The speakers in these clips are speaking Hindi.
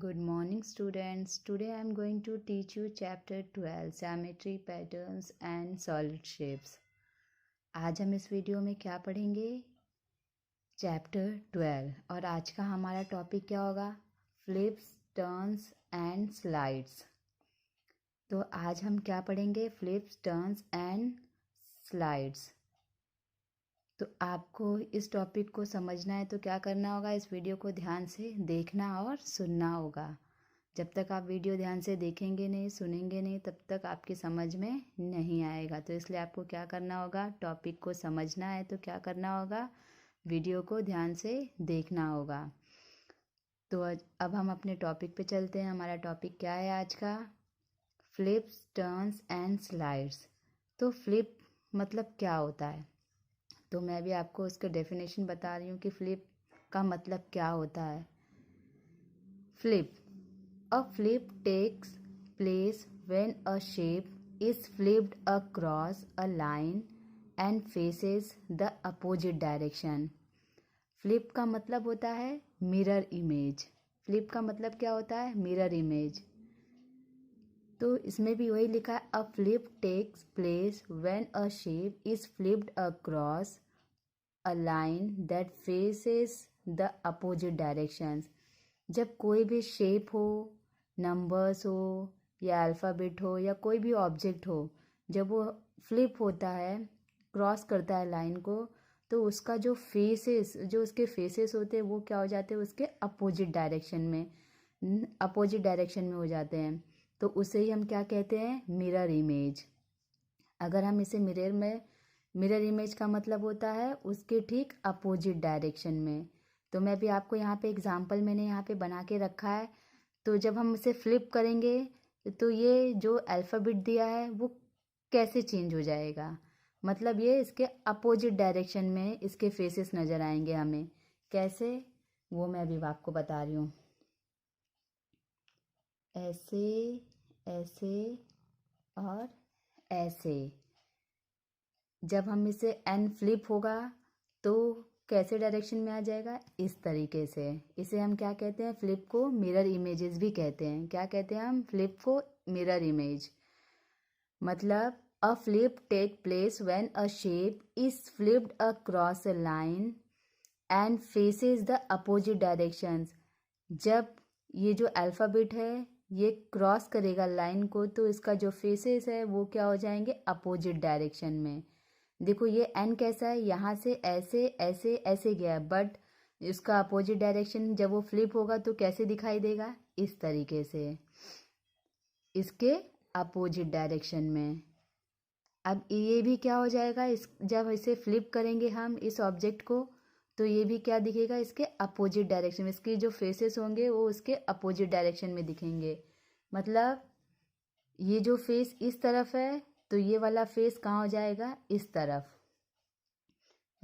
Good morning students. Today I am going to teach you chapter 12 Symmetry Patterns and Solid Shapes. आज हम इस वीडियो में क्या पढ़ेंगे? चैप्टर 12 और आज का हमारा टॉपिक क्या होगा? Flips, turns and slides. तो आज हम क्या पढ़ेंगे? Flips, turns and slides. तो आपको इस टॉपिक को समझना है तो क्या करना होगा? इस वीडियो को ध्यान से देखना और सुनना होगा। जब तक आप वीडियो ध्यान से देखेंगे नहीं, सुनेंगे नहीं, तब तक आपकी समझ में नहीं आएगा। तो इसलिए आपको क्या करना होगा? टॉपिक को समझना है तो क्या करना होगा? वीडियो को ध्यान से देखना होगा। तो अब हम अपने टॉपिक पे चलते हैं। हमारा टॉपिक क्या है आज का? Flips, turns and slides. तो फ्लिप मतलब क्या होता है? तो मैं भी आपको उसका डेफिनेशन बता रही हूँ कि फ्लिप का मतलब क्या होता है। Flip, a flip takes place when a shape is flipped across a line and faces the opposite direction. Flip का मतलब होता है मिरर इमेज। फ्लिप का मतलब क्या होता है? Mirror image. तो इसमें भी वही लिखा है, a flip takes place when a shape is flipped across a line that faces the opposite directions. जब कोई भी शेप हो, नंबर्स हो या अल्फ़ाबेट हो या कोई भी ऑब्जेक्ट हो, जब वो फ्लिप होता है, क्रॉस करता है लाइन को, तो उसका जो फेसेस, जो उसके फेसेस होते हैं वो क्या हो जाते हैं? उसके अपोजिट डायरेक्शन में हो जाते हैं। तो उसे ही हम क्या कहते हैं? Mirror image. अगर हम इसे मिरर इमेज का मतलब होता है उसके ठीक अपोजिट डायरेक्शन में। तो मैं भी आपको यहाँ पे एग्जांपल मैंने यहाँ पे बना के रखा है। तो जब हम इसे फ्लिप करेंगे तो ये जो अल्फ़ाबेट दिया है वो कैसे चेंज हो जाएगा? मतलब ये इसके अपोजिट डायरेक्शन में इसके फेसेस नज़र आएंगे हमें। कैसे? वो मैं भी आपको बता रही हूँ। ऐसे, ऐसे और ऐसे। जब हम इसे एन फ्लिप होगा तो कैसे डायरेक्शन में आ जाएगा? इस तरीके से। इसे हम क्या कहते हैं? फ्लिप को मिरर इमेजेस भी कहते हैं। क्या कहते हैं हम? फ्लिप को मिरर इमेज। मतलब a flip take place when a shape is flipped across a line and faces the opposite directions. जब ये जो अल्फ़ाबेट है ये क्रॉस करेगा लाइन को तो इसका जो फेसेस है वो क्या हो जाएंगे? अपोजिट डायरेक्शन में। देखो ये एन कैसा है? यहाँ से ऐसे ऐसे ऐसे गया, बट इसका अपोजिट डायरेक्शन जब वो फ्लिप होगा तो कैसे दिखाई देगा? इस तरीके से, इसके अपोजिट डायरेक्शन में। अब ये भी क्या हो जाएगा? इस जब इसे फ्लिप करेंगे हम इस ऑब्जेक्ट को तो ये भी क्या दिखेगा? इसके अपोजिट डायरेक्शन में। इसके जो फेसेस होंगे वो उसके अपोजिट डायरेक्शन में दिखेंगे। मतलब ये जो फेस इस तरफ है तो ये वाला फेस कहाँ हो जाएगा? इस तरफ।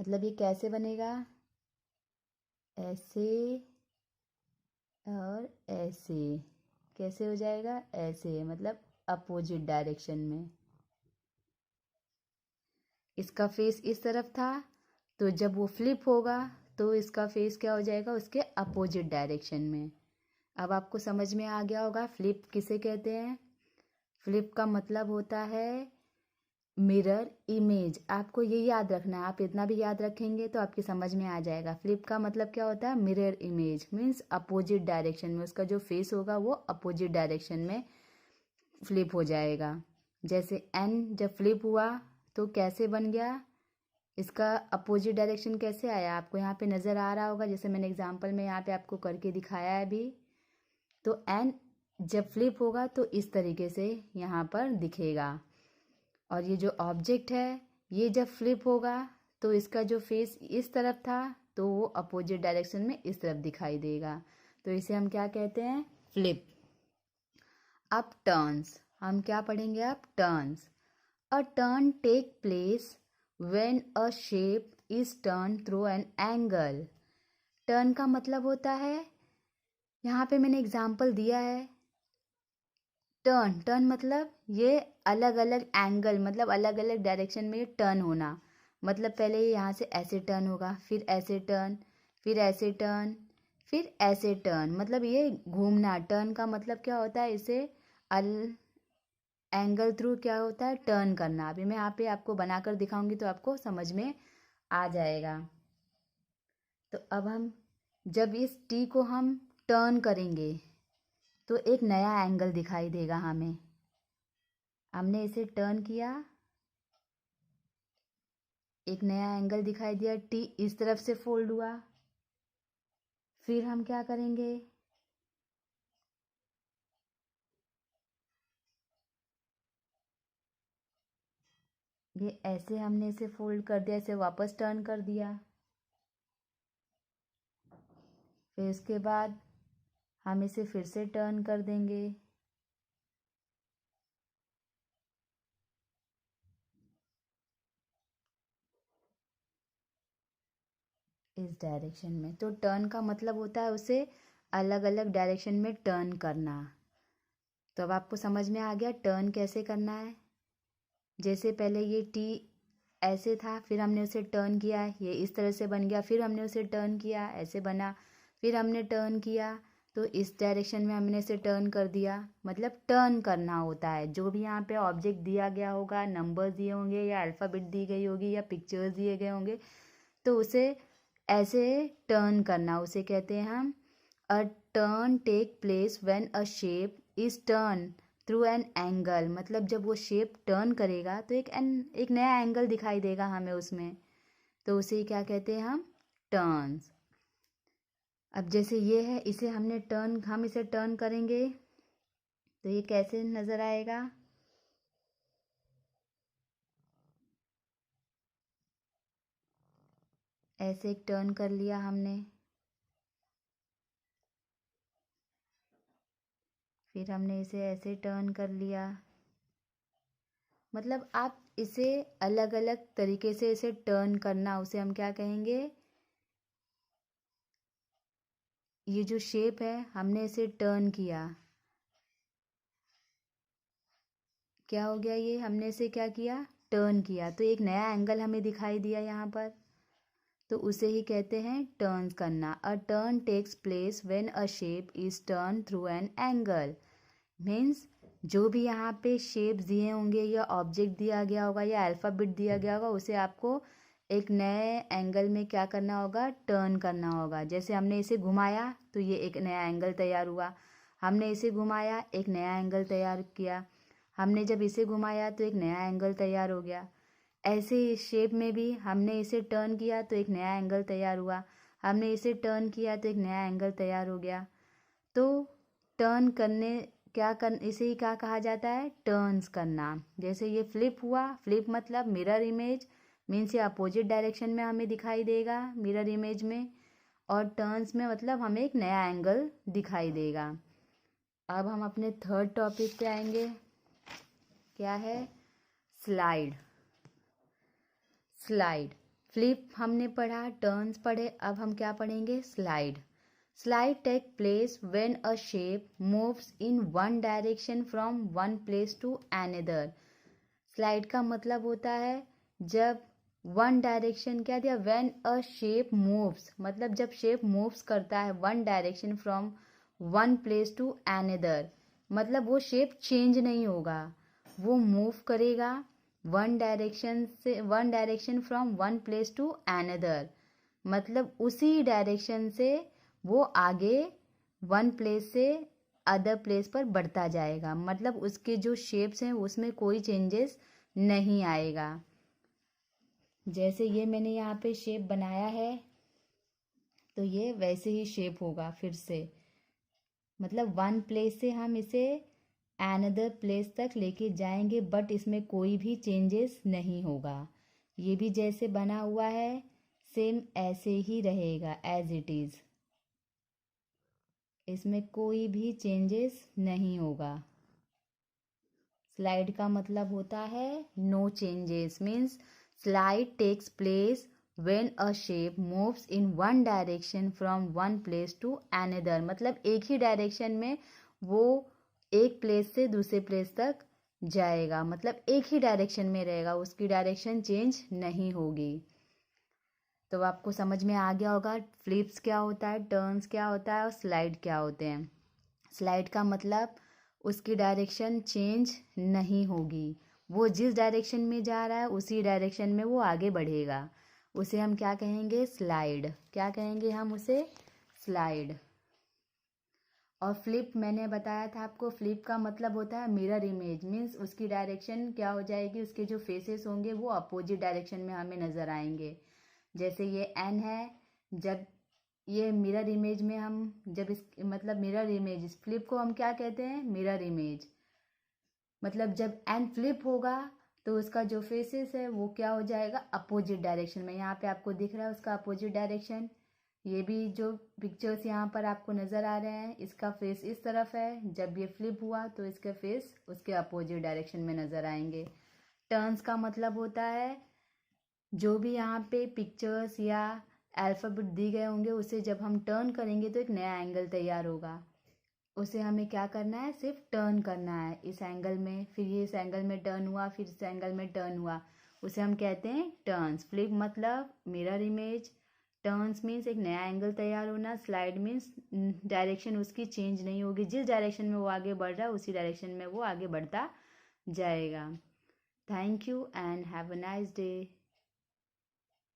मतलब ये कैसे बनेगा? ऐसे और ऐसे। कैसे हो जाएगा? ऐसे, मतलब अपोजिट डायरेक्शन में। इसका फेस इस तरफ था तो जब वो फ्लिप होगा तो इसका फेस क्या हो जाएगा? उसके अपोजिट डायरेक्शन में। अब आपको समझ में आ गया होगा फ्लिप किसे कहते हैं। फ्लिप का मतलब होता है मिरर इमेज। आपको ये याद रखना है। आप इतना भी याद रखेंगे तो आपकी समझ में आ जाएगा। फ्लिप का मतलब क्या होता है? Mirror image means opposite direction में उसका जो फेस होगा वो अपोजिट डायरेक्शन में फ्लिप हो जाएगा। जैसे एन जब फ्लिप हुआ तो कैसे बन गया? इसका अपोजिट डायरेक्शन कैसे आया? आपको यहाँ पे नज़र आ रहा होगा, जैसे मैंने एग्जांपल में यहाँ पे आपको करके दिखाया है अभी। तो एन जब फ्लिप होगा तो इस तरीके से यहाँ पर दिखेगा। और ये जो ऑब्जेक्ट है ये जब फ्लिप होगा तो इसका जो फेस इस तरफ था तो वो अपोजिट डायरेक्शन में इस तरफ दिखाई देगा। तो इसे हम क्या कहते हैं? फ्लिप। अब टर्न्स, हम क्या पढ़ेंगे? अब turns. A turn take place when a shape is turn through an angle. Turn का मतलब होता है, यहाँ पे मैंने एग्जाम्पल दिया है। टर्न मतलब ये अलग अलग एंगल, मतलब अलग अलग डायरेक्शन में टर्न होना। मतलब पहले ये यहाँ से ऐसे टर्न होगा, फिर ऐसे टर्न, फिर ऐसे टर्न, फिर ऐसे टर्न, मतलब ये घूमना। टर्न का मतलब क्या होता है, इसे अल एंगल थ्रू क्या होता है, टर्न करना। अभी मैं यहाँ पे आपको बनाकर दिखाऊंगी तो आपको समझ में आ जाएगा। तो अब हम जब इस टी को हम टर्न करेंगे तो एक नया एंगल दिखाई देगा हमें। हमने इसे टर्न किया, एक नया एंगल दिखाई दिया, टी इस तरफ से फोल्ड हुआ। फिर हम क्या करेंगे, ये ऐसे हमने इसे फोल्ड कर दिया, इसे वापस टर्न कर दिया। फिर उसके बाद हम इसे फिर से टर्न कर देंगे। इस डायरेक्शन में। तो टर्न का मतलब होता है उसे अलग अलग डायरेक्शन में टर्न करना। तो अब आपको समझ में आ गया टर्न कैसे करना है। जैसे पहले ये टी ऐसे था, फिर हमने उसे टर्न किया, ये इस तरह से बन गया, फिर हमने उसे टर्न किया, ऐसे बना, फिर हमने टर्न किया तो इस डायरेक्शन में हमने इसे टर्न कर दिया। मतलब टर्न करना होता है। जो भी यहाँ पे ऑब्जेक्ट दिया गया होगा, नंबर्स दिए होंगे या अल्फ़ाबेट दी गई होगी या पिक्चर्स दिए गए होंगे, तो उसे ऐसे टर्न करना, उसे कहते हैं हम a turn take place when a shape is turn through an angle. मतलब जब वो शेप टर्न करेगा तो एक नया एंगल दिखाई देगा हमें उसमें, तो उसे क्या कहते हैं हम, टर्न्स। अब जैसे ये है, इसे हमने टर्न, हम इसे टर्न करेंगे तो ये कैसे नज़र आएगा। ऐसे एक टर्न कर लिया हमने, फिर हमने इसे ऐसे टर्न कर लिया। मतलब आप इसे अलग अलग तरीके से इसे टर्न करना, उसे हम क्या कहेंगे, ये जो शेप है हमने इसे टर्न किया, क्या हो गया, ये हमने इसे क्या किया, टर्न किया, तो एक नया एंगल हमें दिखाई दिया यहाँ पर, तो उसे ही कहते हैं टर्न्स करना। A turn takes place when a shape is turn through an angle. Means जो भी यहाँ पे शेप्स दिए होंगे या ऑब्जेक्ट दिया गया होगा या अल्फ़ाबेट दिया गया होगा, उसे आपको एक नए एंगल में क्या करना होगा, टर्न करना होगा। जैसे हमने इसे घुमाया तो ये एक नया एंगल तैयार हुआ, हमने इसे घुमाया एक नया एंगल तैयार किया, हमने जब इसे घुमाया तो एक नया एंगल तैयार हो गया। ऐसे इस शेप में भी हमने इसे टर्न किया तो एक नया एंगल तैयार हुआ, हमने इसे टर्न किया तो एक नया एंगल तैयार हो गया। तो टर्न करने क्या कर, इसे ही क्या कहा जाता है, टर्न्स करना। जैसे ये फ्लिप हुआ, फ्लिप मतलब मिरर इमेज, मीन्स ये अपोजिट डायरेक्शन में हमें दिखाई देगा मिरर इमेज में, और टर्न्स में मतलब हमें एक नया एंगल दिखाई देगा। अब हम अपने थर्ड टॉपिक पे आएंगे, क्या है, स्लाइड। स्लाइड, फ्लिप हमने पढ़ा, टर्न्स पढ़े, अब हम क्या पढ़ेंगे, slide. Slide take place when a shape moves in one direction from one place to another. Slide का मतलब होता है जब वन डायरेक्शन, क्या दिया, व्हेन अ शेप मूव्स, मतलब जब शेप मूव्स करता है one direction from one place to another, मतलब वो शेप चेंज नहीं होगा, वो मूव करेगा वन डायरेक्शन से, one direction from one place to another, मतलब उसी डायरेक्शन से वो आगे वन प्लेस से अदर प्लेस पर बढ़ता जाएगा। मतलब उसके जो शेप्स हैं उसमें कोई चेंजेस नहीं आएगा। जैसे ये मैंने यहाँ पे शेप बनाया है तो ये वैसे ही शेप होगा फिर से, मतलब वन प्लेस से हम इसे अनदर प्लेस तक लेके जाएंगे, बट इसमें कोई भी चेंजेस नहीं होगा। ये भी जैसे बना हुआ है सेम ऐसे ही रहेगा एज इट इज़, इसमें कोई भी चेंजेस नहीं होगा। स्लाइड का मतलब होता है no changes, means slide takes place when a shape moves in one direction from one place to another, मतलब एक ही डायरेक्शन में वो एक प्लेस से दूसरे प्लेस तक जाएगा, मतलब एक ही डायरेक्शन में रहेगा, उसकी डायरेक्शन चेंज नहीं होगी। तो आपको समझ में आ गया होगा फ्लिप्स क्या होता है, टर्न्स क्या होता है और स्लाइड क्या होते हैं। स्लाइड का मतलब उसकी डायरेक्शन चेंज नहीं होगी, वो जिस डायरेक्शन में जा रहा है उसी डायरेक्शन में वो आगे बढ़ेगा। उसे हम क्या कहेंगे, स्लाइड। क्या कहेंगे हम उसे, स्लाइड। और फ्लिप मैंने बताया था आपको, फ्लिप का मतलब होता है मिरर इमेज, मीन्स उसकी डायरेक्शन क्या हो जाएगी, उसके जो फेसेस होंगे वो अपोजिट डायरेक्शन में हमें नज़र आएंगे। जैसे ये एन है, जब ये मिरर इमेज में हम जब इस मतलब मिरर इमेज, इस फ्लिप को हम क्या कहते हैं, मिरर इमेज। मतलब जब एन फ्लिप होगा तो उसका जो फेसेस है वो क्या हो जाएगा, अपोजिट डायरेक्शन में। यहाँ पे आपको दिख रहा है उसका अपोजिट डायरेक्शन। ये भी जो पिक्चर्स यहाँ पर आपको नज़र आ रहे हैं, इसका फेस इस तरफ है, जब ये फ्लिप हुआ तो इसके फेस उसके अपोजिट डायरेक्शन में नज़र आएंगे। टर्न्स का मतलब होता है जो भी यहाँ पे पिक्चर्स या अल्फ़ाबेट दी गए होंगे उसे जब हम टर्न करेंगे तो एक नया एंगल तैयार होगा। उसे हमें क्या करना है, सिर्फ टर्न करना है इस एंगल में, फिर ये इस एंगल में टर्न हुआ, फिर इस एंगल में टर्न हुआ, उसे हम कहते हैं टर्न्स। फ्लिप मतलब मिरर इमेज, टर्न्स मीन्स एक नया एंगल तैयार होना, स्लाइड मीन्स डायरेक्शन उसकी चेंज नहीं होगी, जिस डायरेक्शन में वो आगे बढ़ रहा है उसी डायरेक्शन में वो आगे बढ़ता जाएगा। Thank you and have a nice day.